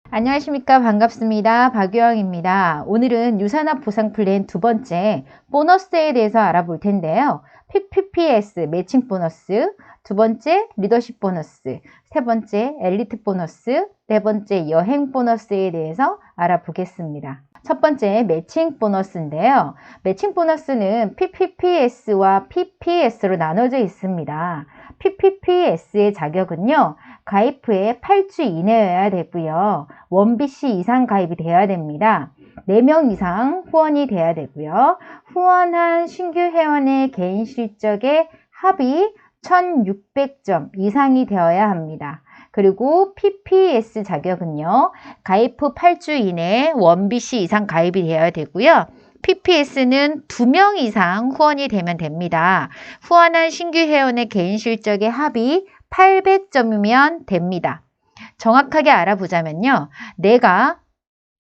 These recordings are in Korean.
안녕하십니까. 반갑습니다. 박유영입니다. 오늘은 유산업 보상 플랜 두 번째 보너스에 대해서 알아볼 텐데요. PPPS 매칭 보너스, 두 번째 리더십 보너스, 세 번째 엘리트 보너스, 네 번째 여행 보너스에 대해서 알아보겠습니다. 첫 번째 매칭 보너스인데요. 매칭 보너스는 PPPS와 PPS로 나눠져 있습니다. PPPS의 자격은요, 가입 후에 8주 이내여야 되고요. 원BC 이상 가입이 돼야 됩니다. 4명 이상 후원이 돼야 되고요. 후원한 신규 회원의 개인 실적의 합이 1600점 이상이 되어야 합니다. 그리고 PPS 자격은요, 가입 후 8주 이내에 원BC 이상 가입이 되어야 되고요. PPS는 2명 이상 후원이 되면 됩니다. 후원한 신규 회원의 개인 실적의 합이 800점이면 됩니다. 정확하게 알아보자면요. 내가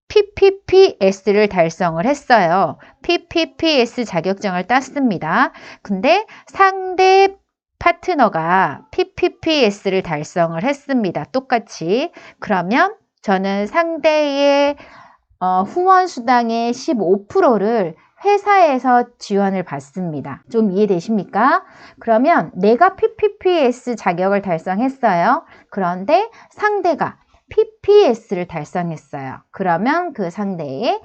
PPPS를 달성을 했어요. PPPS 자격증을 땄습니다. 근데 상대 파트너가 PPPS를 달성을 했습니다. 똑같이. 그러면 저는 상대의 후원 수당의 15%를 회사에서 지원을 받습니다. 좀 이해되십니까? 그러면 내가 PPPS 자격을 달성했어요. 그런데 상대가 PPS를 달성했어요. 그러면 그 상대의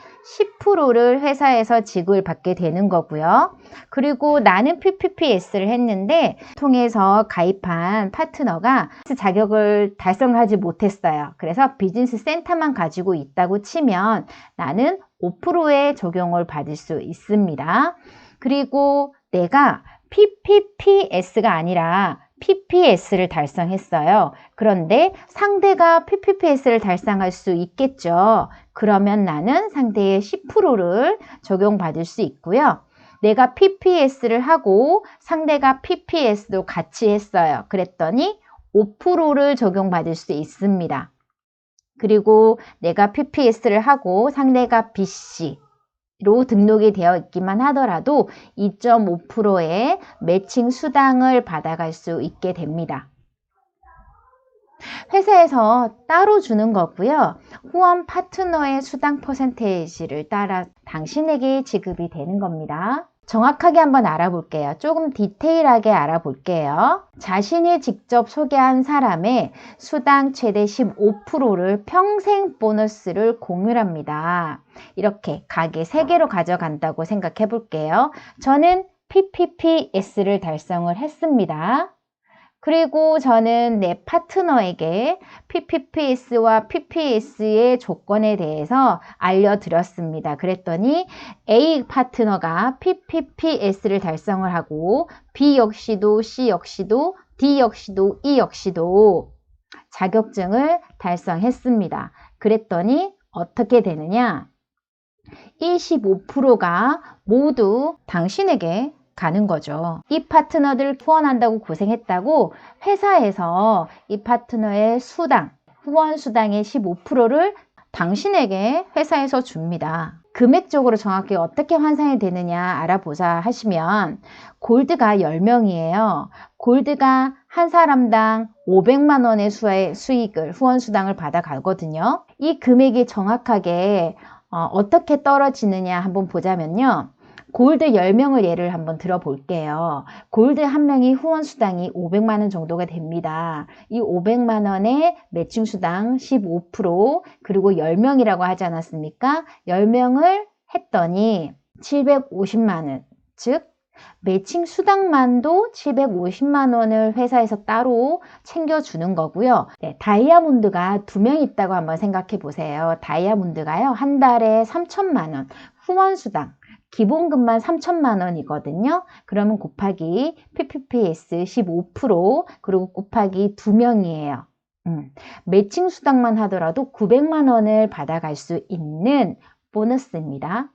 10%를 회사에서 지급을 받게 되는 거고요. 그리고 나는 PPPS를 했는데 통해서 가입한 파트너가 자격을 달성하지 못했어요. 그래서 비즈니스 센터만 가지고 있다고 치면 나는 5%의 적용을 받을 수 있습니다. 그리고 내가 PPPS가 아니라 PPS를 달성했어요. 그런데 상대가 PPPS를 달성할 수 있겠죠. 그러면 나는 상대의 10%를 적용받을 수 있고요. 내가 PPS를 하고 상대가 PPS도 같이 했어요. 그랬더니 5%를 적용받을 수 있습니다. 그리고 내가 PPS를 하고 상대가 BC로 등록이 되어 있기만 하더라도 2.5%의 매칭 수당을 받아갈 수 있게 됩니다. 회사에서 따로 주는 거고요. 후원 파트너의 수당 퍼센테이지를 따라 당신에게 지급이 되는 겁니다. 정확하게 한번 알아볼게요. 조금 디테일하게 알아볼게요. 자신이 직접 소개한 사람의 수당 최대 15%를 평생 보너스를 공유합니다. 이렇게 가게 3개로 가져간다고 생각해 볼게요. 저는 PPPS를 달성을 했습니다. 그리고 저는 내 파트너에게 PPPS와 PPS의 조건에 대해서 알려드렸습니다. 그랬더니 A 파트너가 PPPS를 달성을 하고 B 역시도 C 역시도 D 역시도 E 역시도 자격증을 달성했습니다. 그랬더니 어떻게 되느냐? 25%가 모두 당신에게 가는 거죠. 이 파트너들 후원한다고 고생했다고 회사에서 이 파트너의 수당, 후원 수당의 15%를 당신에게 회사에서 줍니다. 금액적으로 정확히 어떻게 환산이 되느냐 알아보자 하시면 골드가 10명이에요. 골드가 한 사람당 500만 원의 수익을 후원 수당을 받아가거든요. 이 금액이 정확하게 어떻게 떨어지느냐 한번 보자면요. 골드 10명을 예를 한번 들어볼게요. 골드 한 명이 후원 수당이 500만 원 정도가 됩니다. 이 500만 원의 매칭 수당 15% 그리고 10명이라고 하지 않았습니까? 10명을 했더니 750만 원, 즉 매칭 수당만도 750만 원을 회사에서 따로 챙겨주는 거고요. 네, 다이아몬드가 2명 있다고 한번 생각해 보세요. 다이아몬드가요, 한 달에 3천만 원 후원 수당 기본금만 3천만 원이거든요. 그러면 곱하기 PPPS 15% 그리고 곱하기 2명이에요. 매칭 수당만 하더라도 900만 원을 받아갈 수 있는 보너스입니다.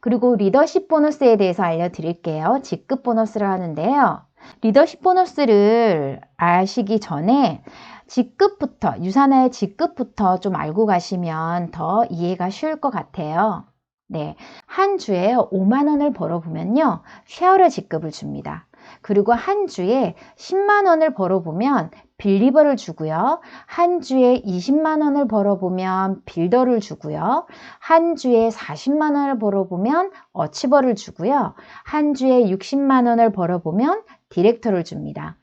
그리고 리더십 보너스에 대해서 알려드릴게요. 직급 보너스를 하는데요. 리더십 보너스를 아시기 전에 직급부터, 유산화의 직급부터 좀 알고 가시면 더 이해가 쉬울 것 같아요. 네, 한 주에 5만 원을 벌어보면요, 쉐어러 직급을 줍니다. 그리고 한 주에 10만 원을 벌어보면 빌리버를 주고요. 한 주에 20만 원을 벌어보면 빌더를 주고요. 한 주에 40만 원을 벌어보면 어치버를 주고요. 한 주에 60만 원을 벌어보면 디렉터를 줍니다.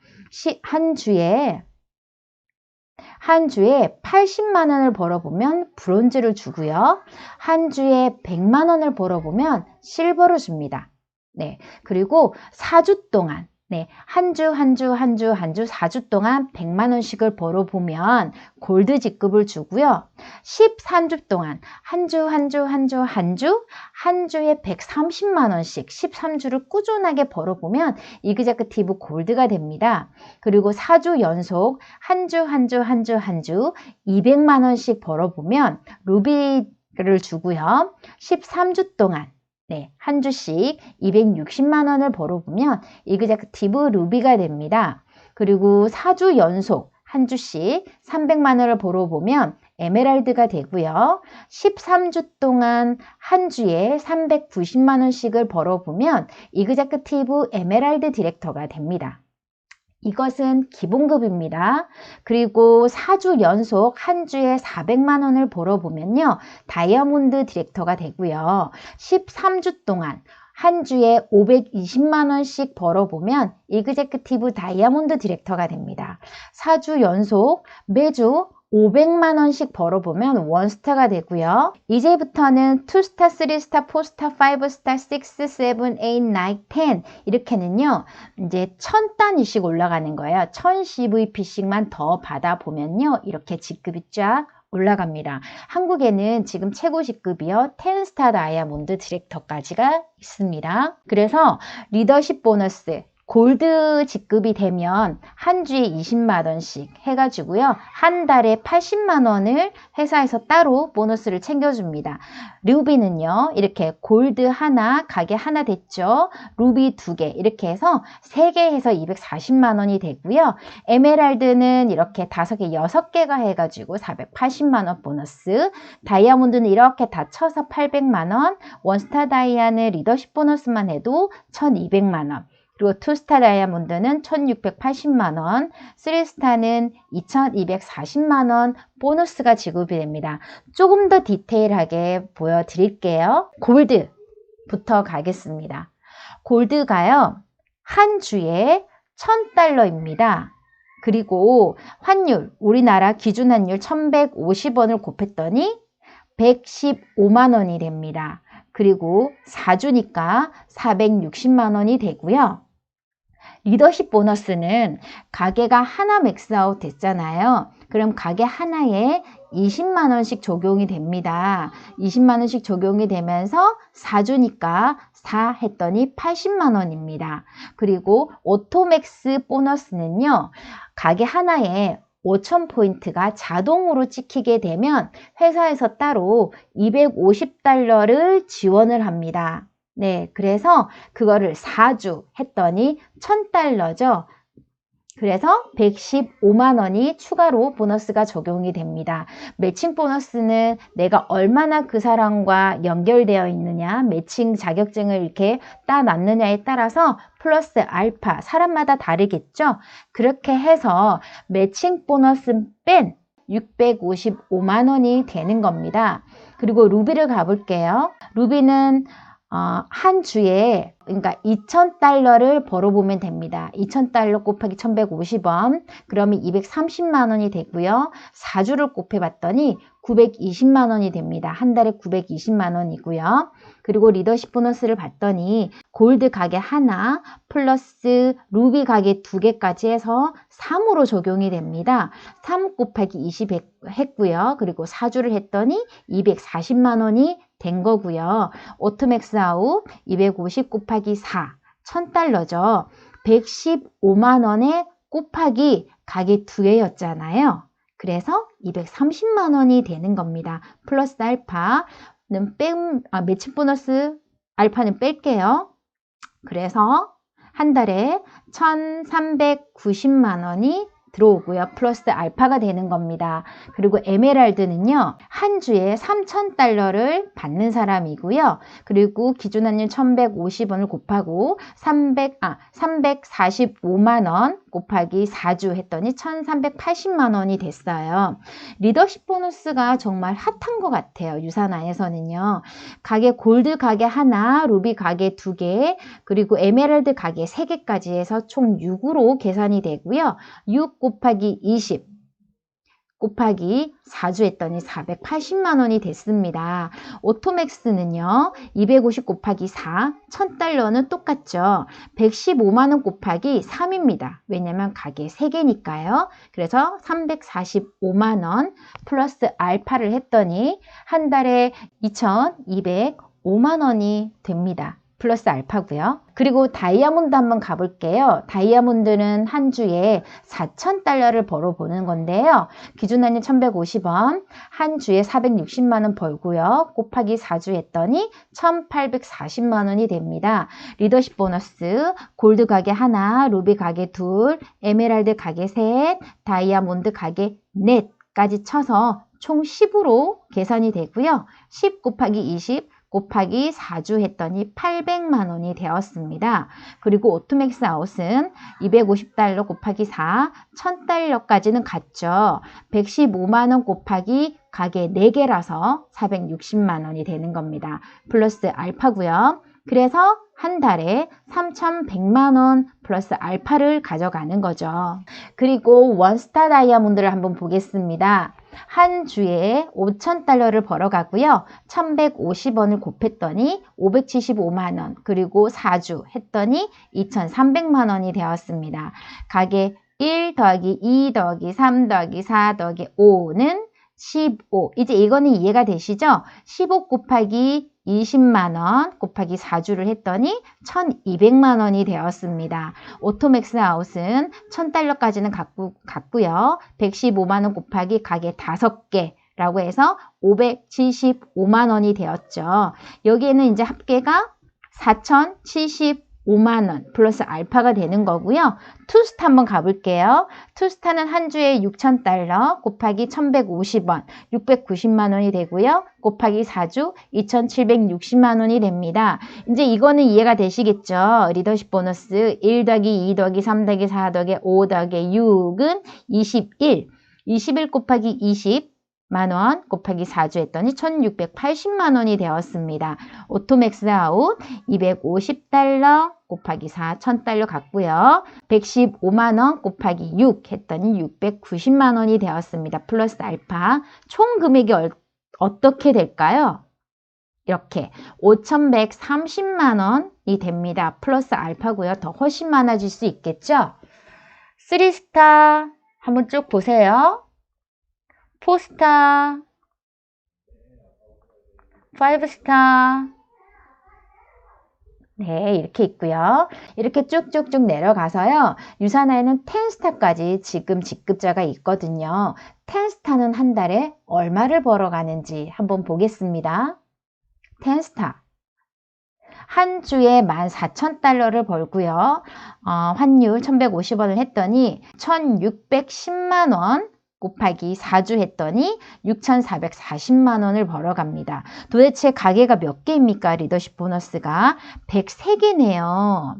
한 주에 80만 원을 벌어보면 브론즈를 주고요. 한 주에 100만 원을 벌어보면 실버를 줍니다. 네, 그리고 4주 동안 한 주 4주 동안 100만 원씩을 벌어보면 골드 직급을 주고요. 13주 동안 한 주에 130만 원씩 13주를 꾸준하게 벌어보면 이그제큐티브 골드가 됩니다. 그리고 4주 연속 한 주 200만 원씩 벌어보면 루비를 주고요. 13주 동안 한 주씩 260만 원을 벌어보면 이그제큐티브 루비가 됩니다. 그리고 4주 연속 한 주씩 300만 원을 벌어보면 에메랄드가 되고요. 13주 동안 한 주에 390만 원씩을 벌어보면 이그제큐티브 에메랄드 디렉터가 됩니다. 이것은 기본급입니다. 그리고 4주 연속 한 주에 400만 원을 벌어보면요. 다이아몬드 디렉터가 되고요. 13주 동안 한 주에 520만 원씩 벌어보면 이그제큐티브 다이아몬드 디렉터가 됩니다. 4주 연속 매주 500만 원씩 벌어보면 원스타가 되고요. 이제부터는 2스타, 3스타, 4스타, 5스타, 6, 7, 8, 9, 10 이렇게는요. 이제 1000단위씩 올라가는 거예요. 1000CVP씩만 더 받아보면요. 이렇게 직급이 쫙 올라갑니다. 한국에는 지금 최고 직급이요. 10스타 다이아몬드 디렉터까지가 있습니다. 그래서 리더십 보너스 골드 직급이 되면 한 주에 20만 원씩 해가지고요. 한 달에 80만 원을 회사에서 따로 보너스를 챙겨줍니다. 루비는요. 이렇게 골드 하나, 가게 하나 됐죠. 루비 2개 이렇게 해서 3개 해서 240만 원이 되고요. 에메랄드는 이렇게 5개, 6개가 해가지고 480만 원 보너스. 다이아몬드는 이렇게 다 쳐서 800만 원. 원스타 다이아는 리더십 보너스만 해도 1200만 원. 그리고 2스타 다이아몬드는 1680만 원, 3스타는 2240만 원 보너스가 지급이 됩니다. 조금 더 디테일하게 보여드릴게요. 골드부터 가겠습니다. 골드가요, 한 주에 1000달러입니다. 그리고 환율, 우리나라 기준 환율 1150원을 곱했더니 115만 원이 됩니다. 그리고 4주니까 460만 원이 되고요. 리더십 보너스는 가게가 하나 맥스아웃 됐잖아요. 그럼 가게 하나에 20만 원씩 적용이 됩니다. 20만 원씩 적용이 되면서 4주니까 4 했더니 80만 원입니다. 그리고 오토맥스 보너스는요. 가게 하나에 5,000포인트가 자동으로 찍히게 되면 회사에서 따로 250달러를 지원을 합니다. 네, 그래서 그거를 4주 했더니 1000달러죠. 그래서 115만 원이 추가로 보너스가 적용이 됩니다. 매칭 보너스는 내가 얼마나 그 사람과 연결되어 있느냐, 매칭 자격증을 이렇게 따놨느냐에 따라서 플러스 알파, 사람마다 다르겠죠? 그렇게 해서 매칭 보너스 뺀 655만 원이 되는 겁니다. 그리고 루비를 가볼게요. 루비는 한 주에 그러니까 2,000달러를 벌어보면 됩니다. 2,000달러 곱하기 1,150원 그러면 230만 원이 되고요. 4주를 곱해봤더니 920만 원이 됩니다. 한 달에 920만 원이고요. 그리고 리더십 보너스를 봤더니 골드 가게 하나 플러스 루비 가게 2개까지 해서 3으로 적용이 됩니다. 3 곱하기 20 했고요. 그리고 4주를 했더니 240만 원이 된 거고요. 오토맥스 아웃 250 곱하기 4, 1000달러죠. 115만 원에 곱하기 가게 2개였잖아요. 그래서 230만 원이 되는 겁니다. 플러스 알파는 매칭 보너스 알파는 뺄게요. 그래서 한 달에 1390만 원이 들어오고요. 플러스 알파가 되는 겁니다. 그리고 에메랄드는요. 한 주에 3,000달러를 받는 사람이고요. 그리고 기준환율 1,150원을 곱하고 345만 원 곱하기 4주 했더니 1,380만 원이 됐어요. 리더십 보너스가 정말 핫한 것 같아요. 유산안에서는요. 가게 골드 가게 하나, 루비 가게 2개, 그리고 에메랄드 가게 3개까지 해서 총 6으로 계산이 되고요. 6 곱하기 20 곱하기 4주 했더니 480만 원이 됐습니다. 오토맥스는요. 250 곱하기 4, 1000달러는 똑같죠. 115만 원 곱하기 3입니다. 왜냐면 가게 3개니까요. 그래서 345만 원 플러스 알파를 했더니 한 달에 2,205만 원이 됩니다. 플러스 알파고요. 그리고 다이아몬드 한번 가볼게요. 다이아몬드는 한 주에 4,000달러를 벌어보는 건데요. 기준환율 1,150원, 한 주에 460만 원 벌고요. 곱하기 4주 했더니 1,840만 원이 됩니다. 리더십 보너스, 골드 가게 하나, 루비 가게 2, 에메랄드 가게 3, 다이아몬드 가게 넷까지 쳐서 총 10으로 계산이 되고요. 10 곱하기 20 곱하기 4주 했더니 800만 원이 되었습니다. 그리고 오토맥스 아웃은 250달러 곱하기 4, 1000달러까지는 갔죠. 115만 원 곱하기 가게 4개라서 460만 원이 되는 겁니다. 플러스 알파고요. 그래서 한 달에 3,100만 원 플러스 알파를 가져가는 거죠. 그리고 원스타 다이아몬드를 한번 보겠습니다. 한 주에 5,000달러를 벌어가고요. 1,150원을 곱했더니 575만 원, 그리고 4주 했더니 2,300만 원이 되었습니다. 가게 1 더하기 2 더하기 3 더하기 4 더하기 5는 15. 이제 이거는 이해가 되시죠? 15 곱하기 20만 원 곱하기 4주를 했더니 1,200만 원이 되었습니다. 오토맥스 아웃은 1,000달러까지는 갔고요. 115만 원 곱하기 가게 5개라고 해서 575만 원이 되었죠. 여기에는 이제 합계가 4,075만 원 플러스 알파가 되는 거고요. 투스타 한번 가볼게요. 투스타는 한 주에 6,000달러 곱하기 1,150원, 690만 원이 되고요. 곱하기 4주 2,760만 원이 됩니다. 이제 이거는 이해가 되시겠죠? 리더십 보너스 1 더하기 2 더하기 3 더하기 4 더하기 5 더하기 6은 21. 21 곱하기 20 만원 곱하기 4주 했더니 1,680만 원이 되었습니다. 오토맥스 아웃 250달러 곱하기 4, 1,000달러 갔고요. 115만 원 곱하기 6 했더니 690만 원이 되었습니다. 플러스 알파. 총 금액이 어떻게 될까요? 이렇게 5,130만 원이 됩니다. 플러스 알파고요. 더 훨씬 많아질 수 있겠죠? 3스타 한번 쭉 보세요. 4스타, 5스타, 네, 이렇게 있고요. 이렇게 쭉쭉쭉 내려가서요. 유산화에는 10스타까지 지금 직급자가 있거든요. 10스타는 한 달에 얼마를 벌어가는지 한번 보겠습니다. 10스타. 한 주에 14,000달러를 벌고요. 환율 1,150원을 했더니 1,610만 원 곱하기 4주 했더니 6,440만 원을 벌어갑니다. 도대체 가게가 몇 개입니까? 리더십 보너스가 103개네요.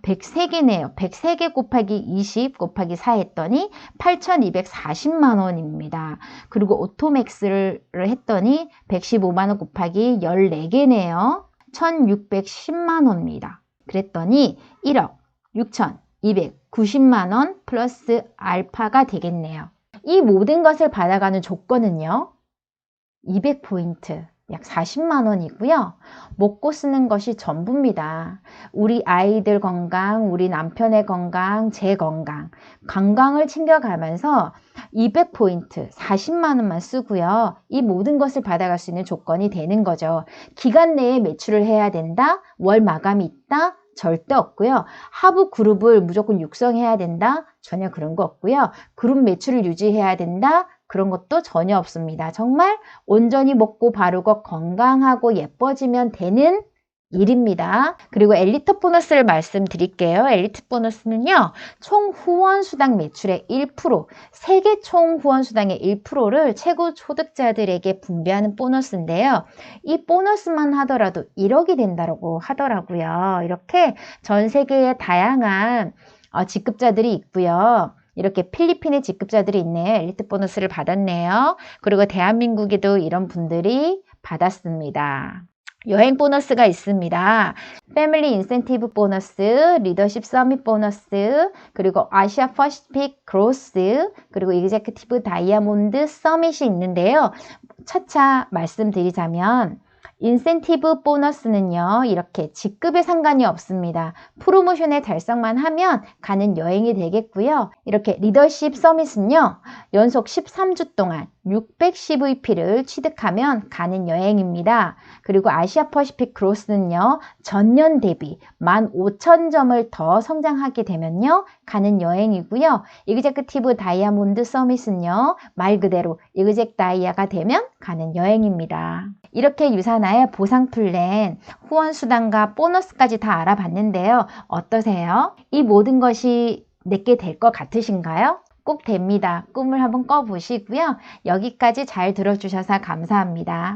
103개네요. 103개 곱하기 20 곱하기 4 했더니 8,240만 원입니다. 그리고 오토맥스를 했더니 115만 원 곱하기 14개네요. 1,610만 원입니다. 그랬더니 1억 6,290만 원 플러스 알파가 되겠네요. 이 모든 것을 받아가는 조건은요. 200포인트, 약 40만 원이고요. 먹고 쓰는 것이 전부입니다. 우리 아이들 건강, 우리 남편의 건강, 제 건강, 건강을 챙겨가면서 200포인트, 40만 원만 쓰고요. 이 모든 것을 받아갈 수 있는 조건이 되는 거죠. 기간 내에 매출을 해야 된다, 월 마감이 있다, 절대 없고요. 하부 그룹을 무조건 육성해야 된다, 전혀 그런 거 없고요. 그룹 매출을 유지해야 된다, 그런 것도 전혀 없습니다. 정말 온전히 먹고 바르고 건강하고 예뻐지면 되는 1입니다. 그리고 엘리트 보너스를 말씀드릴게요. 엘리트 보너스는요, 총 후원 수당 매출의 1%, 세계 총 후원 수당의 1%를 최고 소득자들에게 분배하는 보너스인데요. 이 보너스만 하더라도 1억이 된다고 하더라고요. 이렇게 전 세계의 다양한 직급자들이 있고요. 이렇게 필리핀의 직급자들이 있네요. 엘리트 보너스를 받았네요. 그리고 대한민국에도 이런 분들이 받았습니다. 여행 보너스가 있습니다. 패밀리 인센티브 보너스, 리더십 서밋 보너스, 그리고 아시아 퍼시픽 크로스, 그리고 이그제큐티브 다이아몬드 서밋이 있는데요. 차차 말씀드리자면 인센티브 보너스는요, 이렇게 직급에 상관이 없습니다. 프로모션의 달성만 하면 가는 여행이 되겠고요. 이렇게 리더십 서밋은요, 연속 13주 동안 610VP를 취득하면 가는 여행입니다. 그리고 아시아 퍼시픽 크로스는요, 전년 대비 15,000점을 더 성장하게 되면요, 가는 여행이고요. 이그제큐티브 다이아몬드 서밋은요, 말 그대로 이그젝 다이아가 되면 가는 여행입니다. 이렇게 유사나의 보상 플랜, 후원 수당과 보너스까지 다 알아봤는데요. 어떠세요? 이 모든 것이 내게 될 것 같으신가요? 꼭 됩니다. 꿈을 한번 꿔보시고요. 여기까지 잘 들어주셔서 감사합니다.